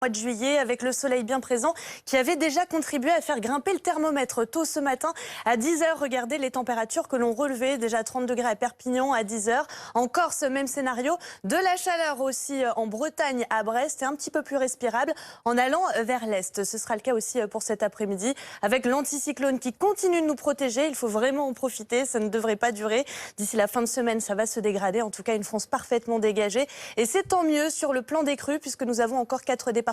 Mois de juillet avec le soleil bien présent qui avait déjà contribué à faire grimper le thermomètre tôt ce matin à 10 h. Regardez les températures que l'on relevait, déjà 30 degrés à Perpignan à 10 h. En Corse, même scénario, de la chaleur aussi en Bretagne à Brest et un petit peu plus respirable en allant vers l'est. Ce sera le cas aussi pour cet après-midi avec l'anticyclone qui continue de nous protéger. Il faut vraiment en profiter, ça ne devrait pas durer. D'ici la fin de semaine, ça va se dégrader. En tout cas, une France parfaitement dégagée et c'est tant mieux sur le plan des crues puisque nous avons encore 4 départements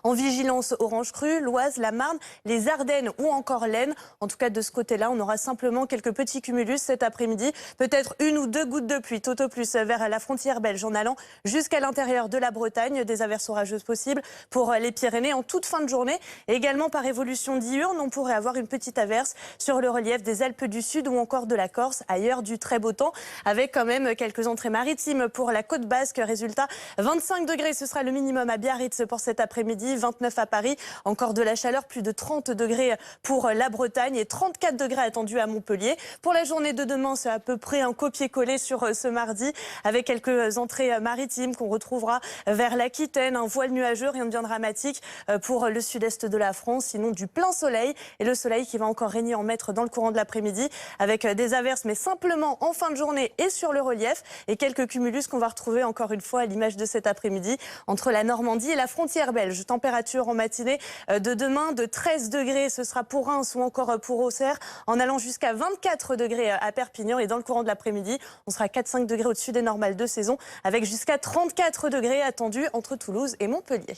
en vigilance orange crue, l'Oise, la Marne, les Ardennes ou encore l'Aisne. En tout cas, de ce côté-là, on aura simplement quelques petits cumulus cet après-midi. Peut-être 1 ou 2 gouttes de pluie, tout au plus vers la frontière belge en allant jusqu'à l'intérieur de la Bretagne. Des averses orageuses possibles pour les Pyrénées en toute fin de journée. Et également par évolution diurne, on pourrait avoir une petite averse sur le relief des Alpes du Sud ou encore de la Corse. Ailleurs, du très beau temps avec quand même quelques entrées maritimes pour la côte basque. Résultat, 25 degrés, ce sera le minimum à Biarritz pour cet après-midi, 29 à Paris, encore de la chaleur, plus de 30 degrés pour la Bretagne et 34 degrés attendus à Montpellier. Pour la journée de demain, c'est à peu près un copier-coller sur ce mardi avec quelques entrées maritimes qu'on retrouvera vers l'Aquitaine, un voile nuageux, rien de bien dramatique pour le sud-est de la France, sinon du plein soleil et le soleil qui va encore régner en maître dans le courant de l'après-midi avec des averses mais simplement en fin de journée et sur le relief et quelques cumulus qu'on va retrouver encore une fois à l'image de cet après-midi entre la Normandie et la frontière belge. Température en matinée de demain de 13 degrés, ce sera pour Reims ou encore pour Auxerre, en allant jusqu'à 24 degrés à Perpignan et dans le courant de l'après-midi, on sera 4-5 degrés au-dessus des normales de saison avec jusqu'à 34 degrés attendus entre Toulouse et Montpellier.